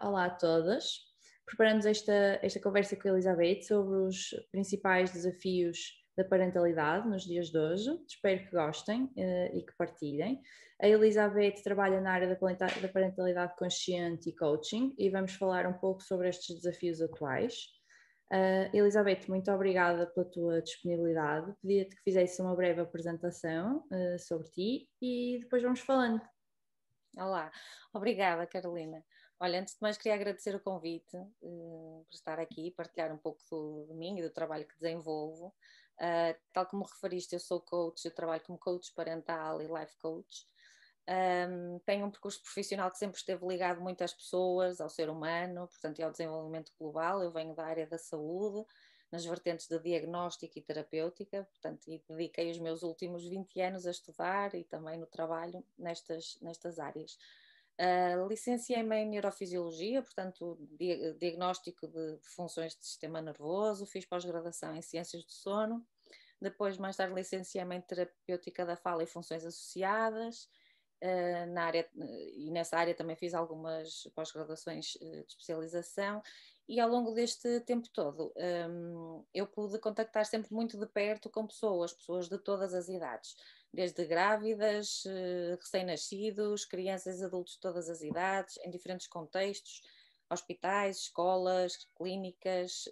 olá a todas. Preparamos esta conversa com a Elizabeth sobre os principais desafios da parentalidade nos dias de hoje. Espero que gostem e que partilhem. A Elizabeth trabalha na área da parentalidade consciente e coaching e vamos falar um pouco sobre estes desafios atuais. Elizabeth, muito obrigada pela tua disponibilidade. Pedia-te que fizesse uma breve apresentação sobre ti e depois vamos falando. Olá, obrigada Carolina. Olha, antes de mais queria agradecer o convite por estar aqui e partilhar um pouco de mim e do trabalho que desenvolvo. Tal como referiste, eu sou coach, eu trabalho como coach parental e life coach. Tenho um percurso profissional que sempre esteve ligado muito às pessoas, ao ser humano, portanto, e ao desenvolvimento global. Eu venho da área da saúde, nas vertentes de diagnóstico e terapêutica, portanto, e dediquei os meus últimos 20 anos a estudar e também no trabalho nestas áreas. Licenciei-me em Neurofisiologia, portanto, diagnóstico de funções do sistema nervoso, fiz pós-graduação em Ciências do Sono, depois, mais tarde, licenciei-me em Terapêutica da Fala e Funções Associadas, e nessa área também fiz algumas pós-graduações de especialização. E ao longo deste tempo todo eu pude contactar sempre muito de perto com pessoas de todas as idades, desde grávidas, recém-nascidos, crianças e adultos de todas as idades, em diferentes contextos, hospitais, escolas, clínicas,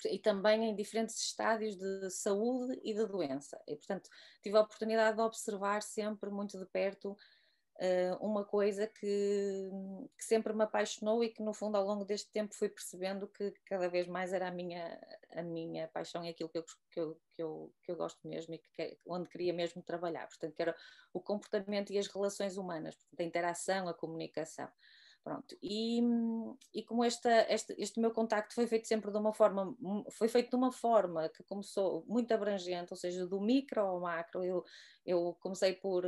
e também em diferentes estádios de saúde e de doença. E, portanto, tive a oportunidade de observar sempre muito de perto uma coisa que sempre me apaixonou e que no fundo ao longo deste tempo fui percebendo que cada vez mais era a minha paixão e aquilo que eu gosto mesmo e onde queria mesmo trabalhar, portanto que era o comportamento e as relações humanas, portanto, a interação, a comunicação. Pronto, e como este meu contacto foi feito sempre de uma forma que começou muito abrangente, ou seja, do micro ao macro. Eu comecei por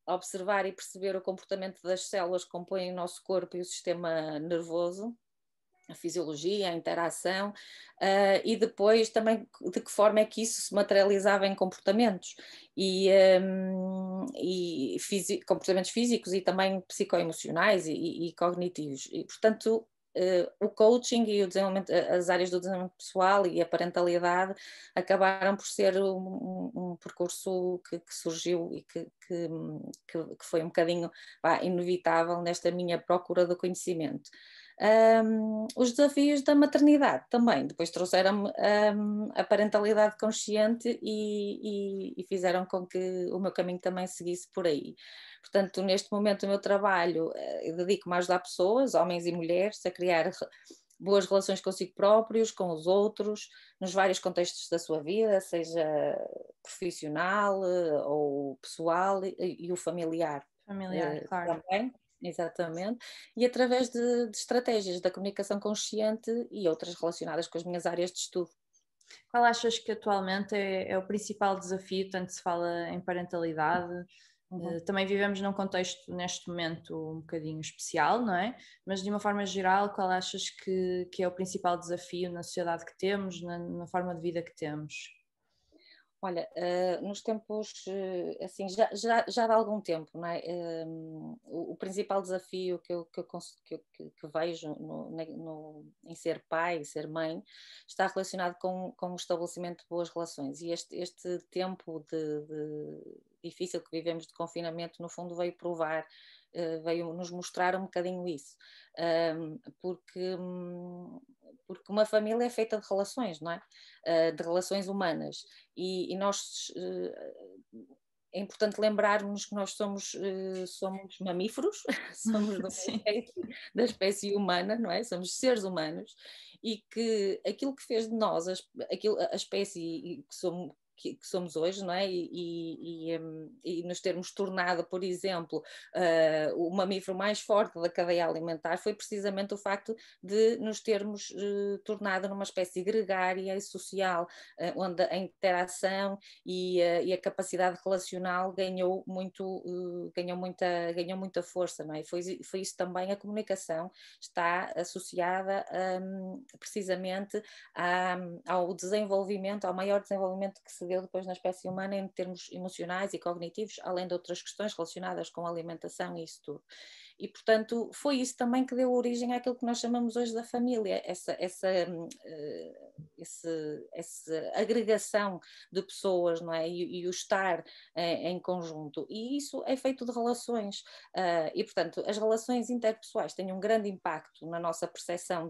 observar e perceber o comportamento das células que compõem o nosso corpo e o sistema nervoso, a fisiologia, a interação, e depois também de que forma é que isso se materializava em comportamentos comportamentos físicos e também psicoemocionais e cognitivos. E, portanto, o coaching e o desenvolvimento, as áreas do desenvolvimento pessoal e a parentalidade acabaram por ser um percurso que surgiu e que foi um bocadinho inevitável nesta minha procura do conhecimento. Os desafios da maternidade também depois trouxeram-me a parentalidade consciente e fizeram com que o meu caminho também seguisse por aí. Portanto, neste momento o meu trabalho, eu dedico-me a ajudar pessoas, homens e mulheres, a criar boas relações consigo próprios, com os outros, nos vários contextos da sua vida, seja profissional ou pessoal e o familiar. Familiar, claro. Também. Exatamente, e através de estratégias da comunicação consciente e outras relacionadas com as minhas áreas de estudo. Qual achas que atualmente é o principal desafio, tanto se fala em parentalidade? Também vivemos num contexto neste momento um bocadinho especial, não é? Mas de uma forma geral, qual achas que é o principal desafio na sociedade que temos, na forma de vida que temos? Olha, nos tempos, assim, já há algum tempo, não é? O principal desafio que vejo em ser pai, ser mãe, está relacionado com o estabelecimento de boas relações. E este tempo difícil que vivemos de confinamento, no fundo, veio nos mostrar um bocadinho isso. Porque uma família é feita de relações, não é? De relações humanas. E nós, é importante lembrarmos que nós somos mamíferos, somos da espécie humana, não é? Somos seres humanos e que aquilo que fez de nós a espécie que somos hoje, não é? E nos termos tornado, por exemplo, o mamífero mais forte da cadeia alimentar foi precisamente o facto de nos termos tornado numa espécie gregária e social, onde a interação e a capacidade relacional ganhou muita força, não é? Foi isso também. A comunicação está associada precisamente ao desenvolvimento, ao maior desenvolvimento que se deu depois na espécie humana em termos emocionais e cognitivos, além de outras questões relacionadas com a alimentação e isso tudo. E, portanto, foi isso também que deu origem àquilo que nós chamamos hoje da família, essa agregação de pessoas, não é? E o estar em conjunto. E isso é feito de relações. E, portanto, as relações interpessoais têm um grande impacto na nossa percepção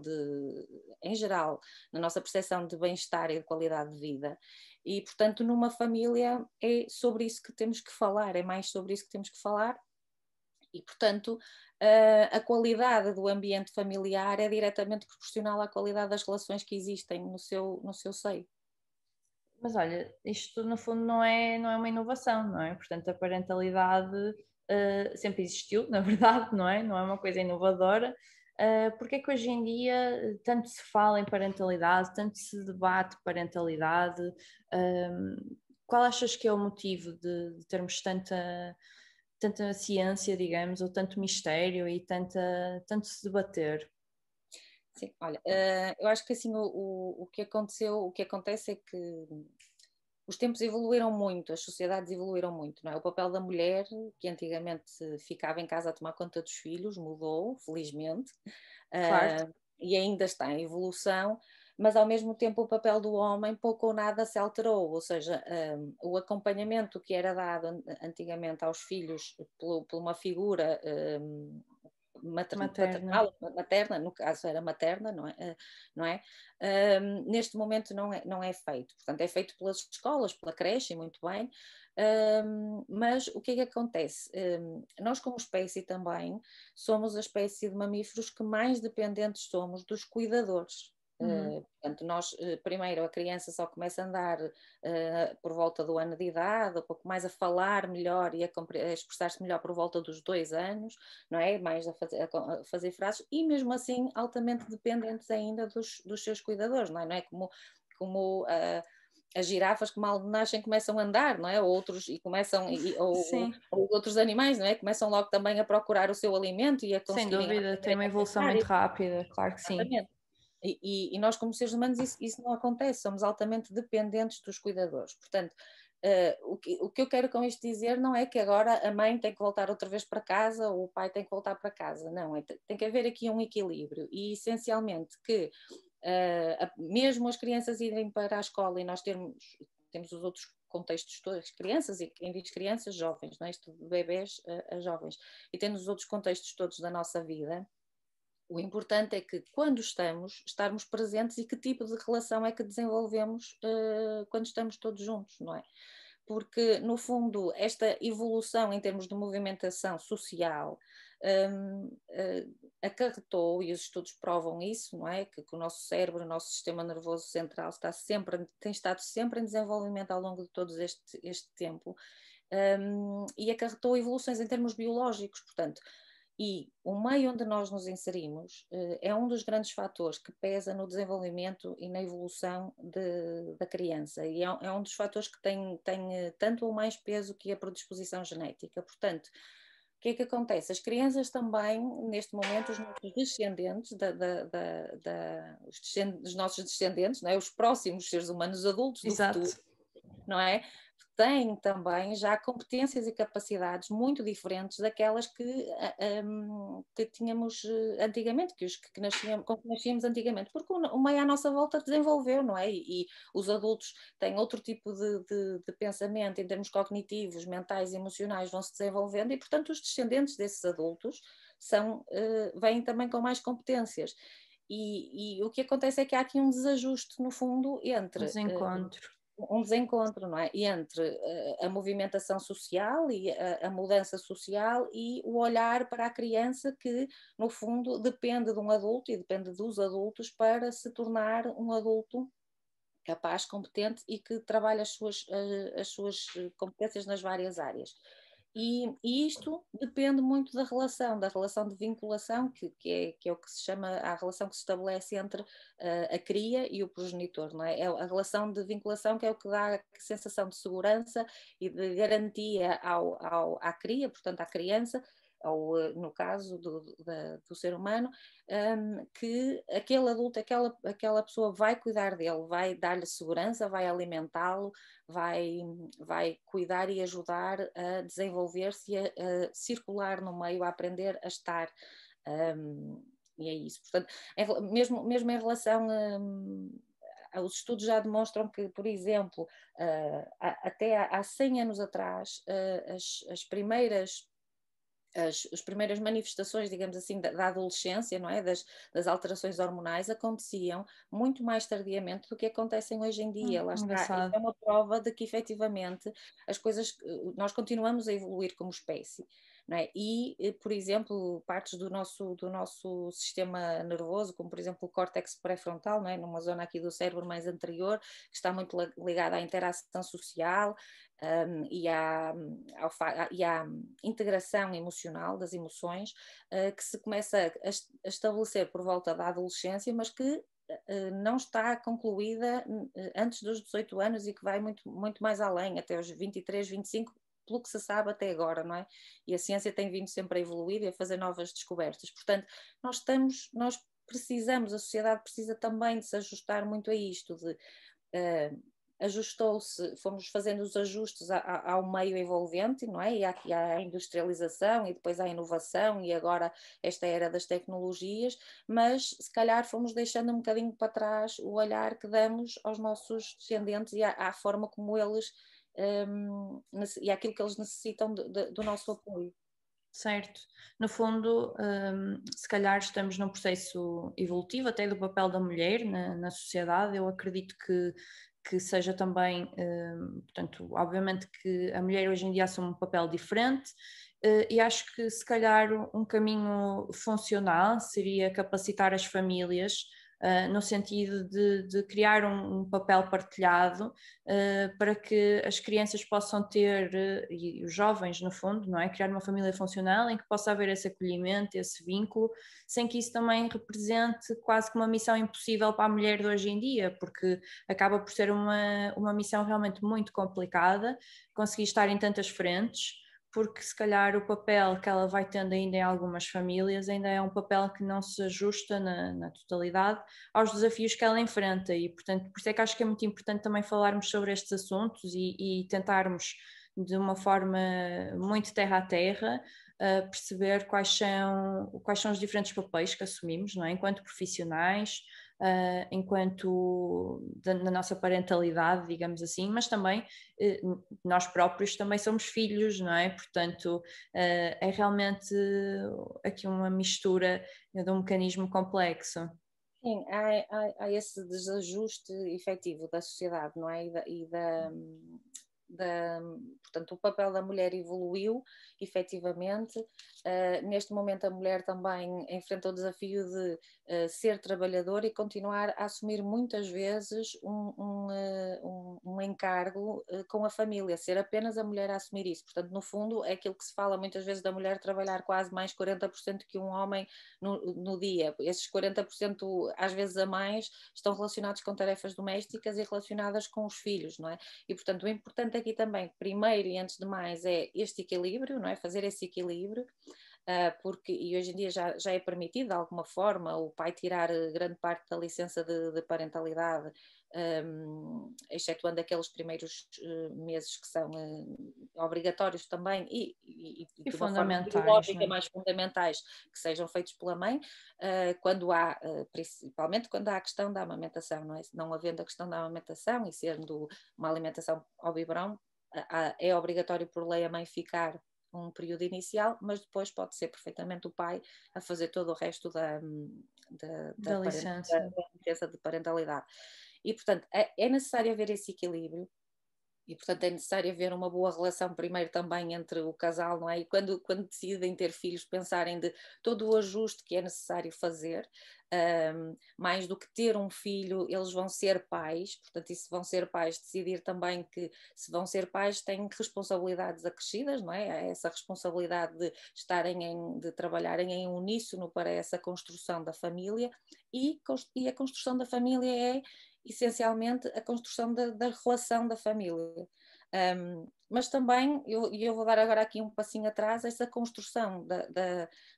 em geral, na nossa percepção de bem-estar e de qualidade de vida. E, portanto, numa família é sobre isso que temos que falar, é mais sobre isso que temos que falar. E, portanto, a qualidade do ambiente familiar é diretamente proporcional à qualidade das relações que existem no seu seio. Mas olha, isto no fundo não é uma inovação, não é? Portanto, a parentalidade sempre existiu, na verdade, não é? Não é uma coisa inovadora. Porque é que hoje em dia tanto se fala em parentalidade, tanto se debate parentalidade? Qual achas que é o motivo de termos tanta ciência, digamos, ou tanto mistério e tanto se debater? Sim, olha, eu acho que assim o que aconteceu, o que acontece é que os tempos evoluíram muito, as sociedades evoluíram muito, não é? O papel da mulher, que antigamente ficava em casa a tomar conta dos filhos, mudou, felizmente, Claro. e ainda está em evolução, mas ao mesmo tempo o papel do homem pouco ou nada se alterou, ou seja, o acompanhamento que era dado antigamente aos filhos por uma figura Materna. paternal, materna, no caso era materna, não é? Neste momento não é feito, portanto é feito pelas escolas, pela creche, e muito bem, mas o que é que acontece? Nós como espécie também somos a espécie de mamíferos que mais dependentes somos dos cuidadores. Portanto, nós primeiro a criança só começa a andar por volta do ano de idade, um pouco mais a falar melhor e a expressar-se melhor por volta dos 2 anos, não é? Mais a fazer frases, e mesmo assim altamente dependentes ainda dos seus cuidadores, não é? Como as girafas que mal nascem começam a andar, não é? Ou outros, e começam, ou outros animais, não é? Começam logo também a procurar o seu alimento e a Sem conseguirem dúvida, tem uma evolução alimentar. muito rápida, claro que sim. Exatamente. E nós, como seres humanos, isso não acontece, somos altamente dependentes dos cuidadores. Portanto, o que eu quero com isto dizer não é que agora a mãe tem que voltar outra vez para casa ou o pai tem que voltar para casa, não, tem que haver aqui um equilíbrio e essencialmente que mesmo as crianças irem para a escola e nós temos os outros contextos todos, crianças, e quem diz crianças, jovens, não é? Isto de bebés a jovens, e temos os outros contextos todos da nossa vida. O importante é que, quando estarmos presentes e que tipo de relação é que desenvolvemos quando estamos todos juntos, não é? Porque, no fundo, esta evolução em termos de movimentação social acarretou, e os estudos provam isso, não é? Que o nosso cérebro, o nosso sistema nervoso central tem estado sempre em desenvolvimento ao longo de todo este tempo, e acarretou evoluções em termos biológicos, portanto. E o meio onde nós nos inserimos é um dos grandes fatores que pesa no desenvolvimento e na evolução da criança. E é um dos fatores que tem tanto ou mais peso que a predisposição genética. Portanto, o que é que acontece? As crianças também, neste momento, os nossos descendentes, os nossos descendentes, não é? Os próximos seres humanos adultos do Exato. futuro, não é? Têm também já competências e capacidades muito diferentes daquelas que tínhamos antigamente, com que nascíamos antigamente, porque o meio à nossa volta desenvolveu, não é? E os adultos têm outro tipo de pensamento em termos cognitivos, mentais e emocionais, vão se desenvolvendo, e portanto os descendentes desses adultos vêm também com mais competências. E o que acontece é que há aqui um desajuste, no fundo, entre Desencontro. um desencontro, não é? Entre a movimentação social e a mudança social e o olhar para a criança que, no fundo, depende de um adulto e depende dos adultos para se tornar um adulto capaz, competente e que trabalha as suas competências nas várias áreas. E isto depende muito da relação de vinculação, que é o que se chama a relação que se estabelece entre a cria e o progenitor, não é? É a relação de vinculação que é o que dá a sensação de segurança e de garantia à cria, portanto à criança, ou no caso do ser humano, que aquele adulto, aquela pessoa vai cuidar dele, vai dar-lhe segurança, vai alimentá-lo, vai cuidar e ajudar a desenvolver-se e a circular no meio, a aprender a estar. E é isso. Portanto, mesmo em relação os estudos já demonstram que, por exemplo, até há 100 anos atrás, as primeiras manifestações, digamos assim, da adolescência, não é? Das alterações hormonais aconteciam muito mais tardiamente do que acontecem hoje em dia. Lá está. Isso Engraçado. é uma prova de que efetivamente as coisas, nós continuamos a evoluir como espécie. Não é? E, por exemplo, partes do nosso sistema nervoso, como por exemplo o córtex pré-frontal, não é? Numa zona aqui do cérebro mais anterior, que está muito ligada à interação social, e à integração emocional das emoções, que se começa a estabelecer por volta da adolescência, mas que não está concluída antes dos 18 anos e que vai muito, muito mais além, até os 23, 25, pelo que se sabe até agora, não é? E a ciência tem vindo sempre a evoluir e a fazer novas descobertas. Portanto, nós precisamos, a sociedade precisa também de se ajustar muito a isto, de ajustou-se, fomos fazendo os ajustes ao meio envolvente, não é? E à industrialização e depois à inovação e agora esta era das tecnologias, mas se calhar fomos deixando um bocadinho para trás o olhar que damos aos nossos descendentes e à forma como eles e àquilo que eles necessitam do nosso apoio. Certo. No fundo, se calhar estamos num processo evolutivo até do papel da mulher na sociedade. Eu acredito que seja também, portanto, obviamente que a mulher hoje em dia assume um papel diferente, e acho que se calhar um caminho funcional seria capacitar as famílias, no sentido de criar um papel partilhado, para que as crianças possam ter, e os jovens no fundo, não é? Criar uma família funcional em que possa haver esse acolhimento, esse vínculo, sem que isso também represente quase que uma missão impossível para a mulher de hoje em dia, porque acaba por ser uma missão realmente muito complicada, conseguir estar em tantas frentes, porque se calhar o papel que ela vai tendo ainda em algumas famílias ainda é um papel que não se ajusta na totalidade aos desafios que ela enfrenta e, portanto, por isso é que acho que é muito importante também falarmos sobre estes assuntos e tentarmos de uma forma muito terra a terra perceber quais são os diferentes papéis que assumimos, não é? Enquanto profissionais, enquanto na nossa parentalidade, digamos assim, mas também nós próprios também somos filhos, não é? Portanto, é realmente aqui uma mistura de um mecanismo complexo. Sim, há esse desajuste efetivo da sociedade, não é? Portanto, o papel da mulher evoluiu, efetivamente. Neste momento, a mulher também enfrenta o desafio de ser trabalhadora e continuar a assumir muitas vezes um encargo com a família, ser apenas a mulher a assumir isso. Portanto, no fundo, é aquilo que se fala muitas vezes da mulher trabalhar quase mais 40% que um homem no dia. Esses 40%, às vezes a mais, estão relacionados com tarefas domésticas e relacionadas com os filhos, não é? E, portanto, o importante aqui também, primeiro e antes de mais, é este equilíbrio, não é? Fazer esse equilíbrio, porque e hoje em dia já é permitido, de alguma forma, o pai tirar grande parte da licença de parentalidade, excetuando aqueles primeiros meses que são obrigatórios também e de uma forma Fundamentais, biológica não é? mais fundamentais, que sejam feitos pela mãe, principalmente quando há a questão da amamentação, não é? Não havendo a questão da amamentação e sendo uma alimentação ao biberão, é obrigatório por lei a mãe ficar um período inicial, mas depois pode ser perfeitamente o pai a fazer todo o resto da licença. licença de parentalidade. E, portanto, é necessário haver esse equilíbrio e, portanto, é necessário haver uma boa relação primeiro também entre o casal, não é? E quando decidem ter filhos, pensarem de todo o ajuste que é necessário fazer, mais do que ter um filho, eles vão ser pais, portanto, e se vão ser pais, decidir também que se vão ser pais têm responsabilidades acrescidas, não é? Essa responsabilidade de de trabalharem em uníssono para essa construção da família e a construção da família é essencialmente a construção da relação da família. Mas também, eu vou dar agora aqui um passinho atrás, essa construção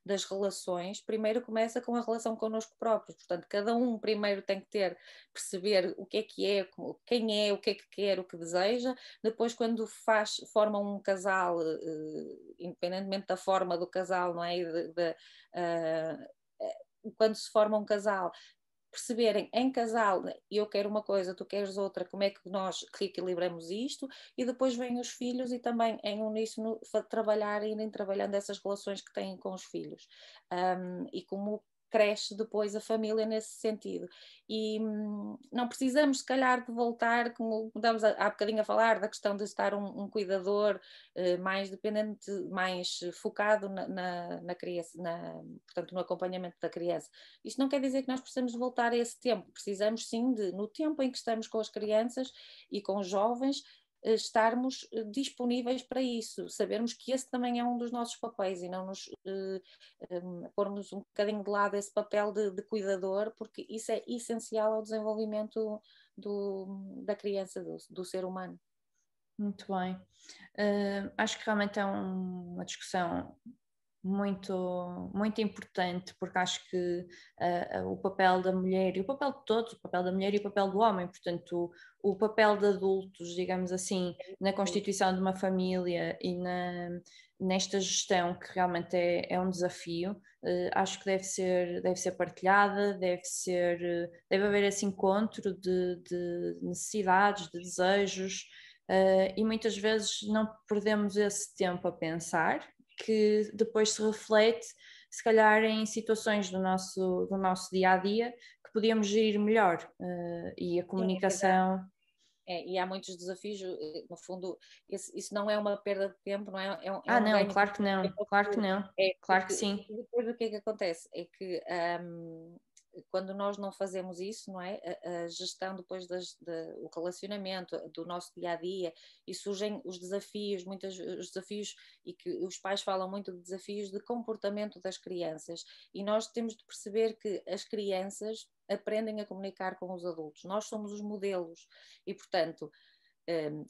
das relações, primeiro começa com a relação connosco próprios, portanto, cada um primeiro tem que perceber o que é, quem é, o que é que quer, o que deseja, depois quando formam um casal, independentemente da forma do casal, não é? Quando se forma um casal, perceberem em casal, eu quero uma coisa, tu queres outra, como é que nós reequilibramos isto, e depois vêm os filhos e também em uníssono irem trabalhando essas relações que têm com os filhos, e como cresce depois a família nesse sentido. E não precisamos, se calhar, de voltar, como estamos há bocadinho a falar, da questão de estar um cuidador mais dependente, mais focado na criança, portanto, no acompanhamento da criança. Isto não quer dizer que nós precisamos de voltar a esse tempo, precisamos sim de, no tempo em que estamos com as crianças e com os jovens, estarmos disponíveis para isso, sabermos que esse também é um dos nossos papéis e não nos pormos um bocadinho de lado esse papel de cuidador, porque isso é essencial ao desenvolvimento da criança, do ser humano. Muito bem. Acho que realmente é uma discussão muito, muito importante, porque acho que o papel da mulher e o papel de todos, o papel da mulher e o papel do homem, portanto, o papel de adultos, digamos assim, na constituição de uma família e nesta gestão, que realmente é um desafio, acho que deve ser partilhada, deve haver esse encontro de necessidades, de desejos, e muitas vezes não perdemos esse tempo a pensar, que depois se reflete, se calhar, em situações do nosso dia a dia que podíamos gerir melhor, e a comunicação. E há muitos desafios, no fundo, isso não é uma perda de tempo, não é? É um Não, ganho claro que não, claro que não, claro que porque sim. depois o que é que acontece? É que quando nós não fazemos isso, não é? A gestão depois o relacionamento, do nosso dia a dia, e surgem os desafios, os desafios, e que os pais falam muito de desafios de comportamento das crianças, e nós temos de perceber que as crianças aprendem a comunicar com os adultos, nós somos os modelos, e portanto,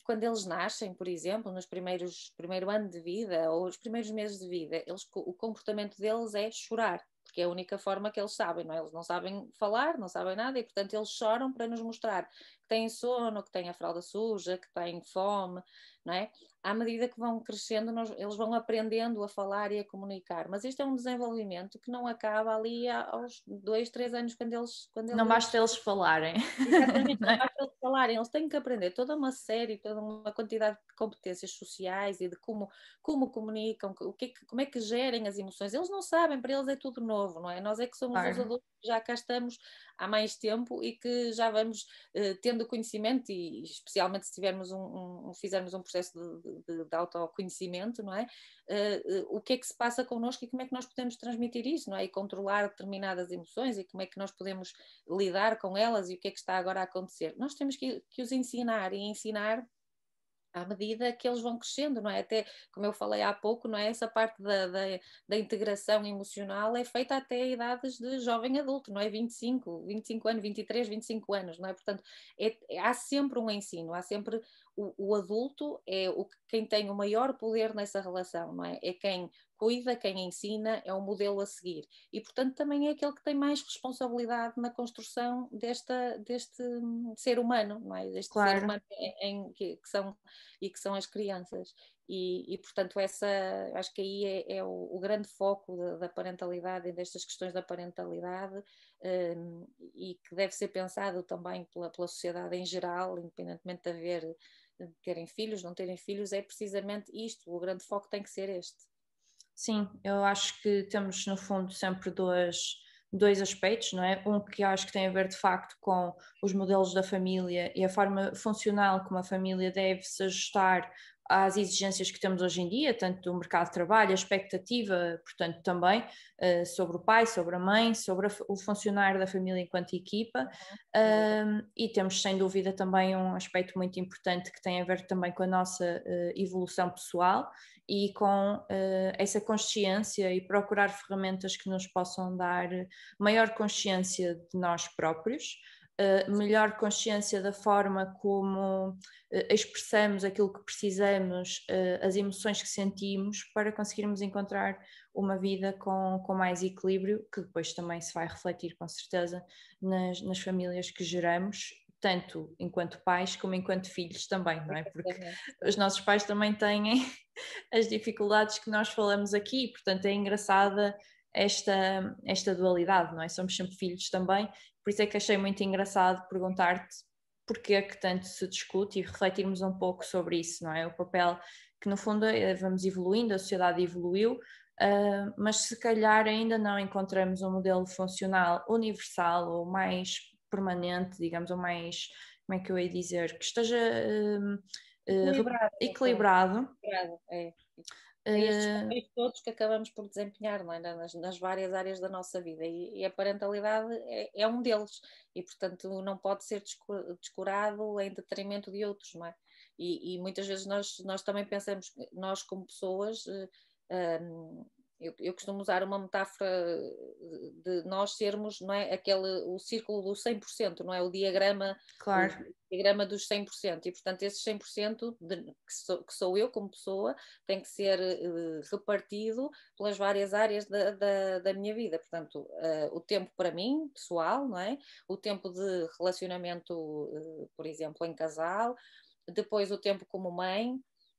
quando eles nascem, por exemplo, primeiro ano de vida ou os primeiros meses de vida, o comportamento deles é chorar, porque é a única forma que eles sabem, não é? Eles não sabem falar, não sabem nada, e portanto eles choram para nos mostrar que têm sono, que têm a fralda suja, que têm fome, não é? À medida que vão crescendo, eles vão aprendendo a falar e a comunicar, mas isto é um desenvolvimento que não acaba ali aos 2, 3 anos, Não basta eles falarem. Exatamente, Não não é? basta eles falarem, eles têm que aprender toda uma série, toda uma quantidade de competências sociais e de como comunicam, como é que gerem as emoções. Eles não sabem, para eles é tudo novo, não é? Nós é que somos os Claro. adultos que já cá estamos há mais tempo e que já vamos tendo conhecimento, e especialmente se tivermos fizermos um processo de autoconhecimento, não é? O que é que se passa connosco e como é que nós podemos transmitir isso, não é? E controlar determinadas emoções e como é que nós podemos lidar com elas e o que é que está agora a acontecer. Nós temos que os ensinar e ensinar à medida que eles vão crescendo, não é? Até, como eu falei há pouco, não é? Essa parte da integração emocional é feita até idades de jovem adulto, não é? 25 anos, 23, 25 anos, não é? Portanto, há sempre um ensino, há sempre o adulto é quem tem o maior poder nessa relação, não é? É quem cuida, quem ensina, é o modelo a seguir. E, portanto, também é aquele que tem mais responsabilidade na construção deste ser humano, não é? Deste ser Claro. humano que são as crianças. E portanto, acho que aí é o grande foco da parentalidade e destas questões da parentalidade, e que deve ser pensado também pela sociedade em geral, independentemente de terem filhos, não terem filhos, é precisamente isto, o grande foco tem que ser este. Sim, eu acho que temos no fundo sempre dois aspectos, não é? Um que eu acho que tem a ver de facto com os modelos da família e a forma funcional como a família deve se ajustar às exigências que temos hoje em dia, tanto do mercado de trabalho, a expectativa, portanto, também sobre o pai, sobre a mãe, sobre o funcionário da família enquanto equipa, e temos sem dúvida também um aspecto muito importante que tem a ver também com a nossa evolução pessoal e com essa consciência e procurar ferramentas que nos possam dar maior consciência de nós próprios, melhor consciência da forma como expressamos aquilo que precisamos, as emoções que sentimos, para conseguirmos encontrar uma vida com mais equilíbrio, que depois também se vai refletir com certeza nas famílias que geramos, tanto enquanto pais como enquanto filhos também, não é? Porque os nossos pais também têm as dificuldades que nós falamos aqui, portanto é engraçada esta dualidade, não é? Somos sempre filhos também, por isso é que achei muito engraçado perguntar-te porque é que tanto se discute e refletirmos um pouco sobre isso, não é? O papel que no fundo vamos evoluindo, a sociedade evoluiu, mas se calhar ainda não encontramos um modelo funcional universal ou mais permanente, digamos, ou mais, como é que eu ia dizer, que esteja equilibrado. É. É estes papéis todos que acabamos por desempenhar, não é? nas várias áreas da nossa vida, e a parentalidade é um deles, e portanto não pode ser descurado em detrimento de outros, não é? E muitas vezes nós também pensamos, nós como pessoas, eu costumo usar uma metáfora de nós sermos, não é, o círculo do 100%, não é, o diagrama, claro. O diagrama dos 100%, e portanto esses 100% que sou eu como pessoa tem que ser repartido pelas várias áreas da minha vida, portanto o tempo para mim, pessoal, não é, o tempo de relacionamento, por exemplo, em casal, depois o tempo como mãe,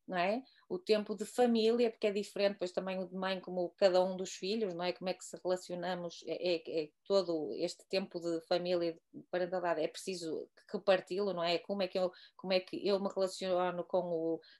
não é? O tempo de família, porque é diferente, depois também o de mãe, como cada um dos filhos, não é? Como é que se relacionamos, é todo este tempo de família, de parentalidade, é preciso reparti-lo, não é? Como é que eu me relaciono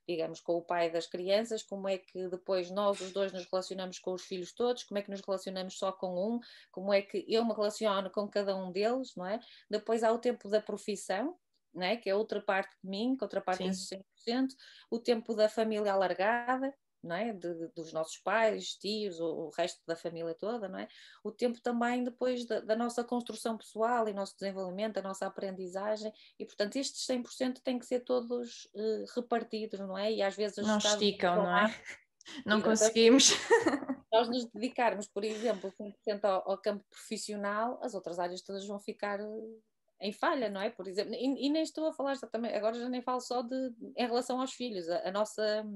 digamos, com o pai das crianças, como é que depois nós os dois nos relacionamos com os filhos todos, como é que nos relacionamos só com um, como é que eu me relaciono com cada um deles, não é? Depois há o tempo da profissão, não é? Que é outra parte de mim, que outra parte desses 100%, o tempo da família alargada, não é? Dos nossos pais, tios, o resto da família toda, não é? O tempo também depois da nossa construção pessoal e nosso desenvolvimento, a nossa aprendizagem, e portanto estes 100% têm que ser todos repartidos, não é? E às vezes não ajustados esticam, não é? Não exatamente. conseguimos. Nós nos dedicarmos, por exemplo, 100% ao campo profissional, as outras áreas todas vão ficar em falha, não é? Por exemplo, e nem estou a falar também, agora já nem falo só em relação aos filhos, a nossa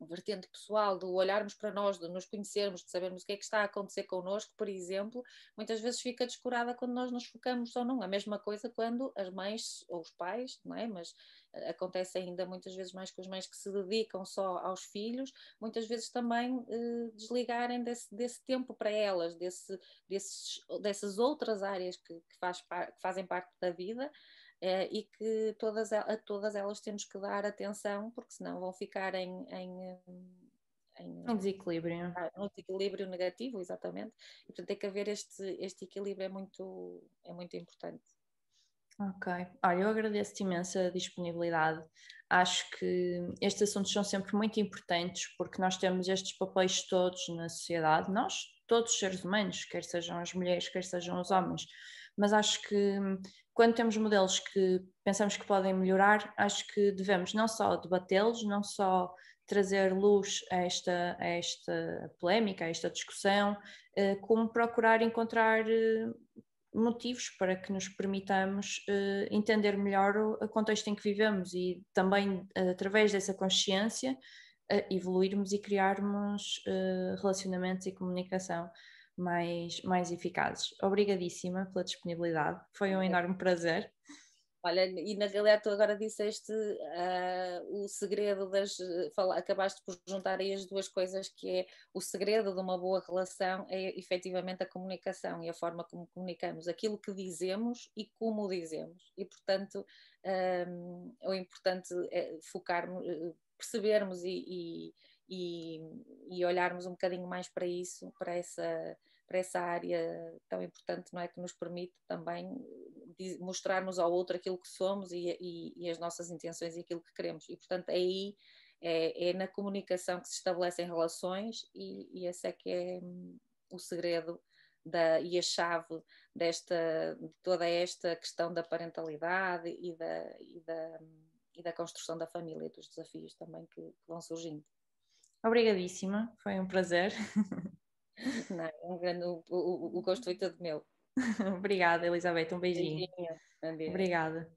vertente pessoal, do olharmos para nós, de nos conhecermos, de sabermos o que é que está a acontecer connosco, por exemplo, muitas vezes fica descurada quando nós nos focamos ou não. A mesma coisa quando as mães ou os pais, não é? Mas acontece ainda muitas vezes mais com as mães que se dedicam só aos filhos, muitas vezes também desligarem desse tempo para elas, dessas outras áreas que fazem parte da vida. E que a todas elas temos que dar atenção, porque senão vão ficar em desequilíbrio. Um desequilíbrio negativo, exatamente. E portanto tem que haver este equilíbrio, é muito importante. Ok. Olha, eu agradeço-te imenso a disponibilidade. Acho que estes assuntos são sempre muito importantes, porque nós temos estes papéis todos na sociedade, nós, todos os seres humanos, quer sejam as mulheres, quer sejam os homens, mas acho que quando temos modelos que pensamos que podem melhorar, acho que devemos não só debatê-los, não só trazer luz a esta polémica, a esta discussão, como procurar encontrar motivos para que nos permitamos entender melhor o contexto em que vivemos e também, através dessa consciência, evoluirmos e criarmos relacionamentos e comunicação mais eficazes. Obrigadíssima pela disponibilidade, foi um enorme prazer. Olha, e na realidade tu agora disseste o segredo acabaste por juntar aí as duas coisas, que é o segredo de uma boa relação é efetivamente a comunicação e a forma como comunicamos, aquilo que dizemos e como dizemos, e portanto o importante é focarmos, percebermos e olharmos um bocadinho mais para isso, para essa área tão importante, não é? Que nos permite também mostrarmos ao outro aquilo que somos e as nossas intenções e aquilo que queremos. E, portanto, aí é na comunicação que se estabelecem relações e esse é que é o segredo e a chave de toda esta questão da parentalidade e da construção da família e dos desafios também que vão surgindo. Obrigadíssima, foi um prazer. Não, o gosto foi todo meu. Obrigada, Elizabeth, um beijinho. Beijinho. Obrigada.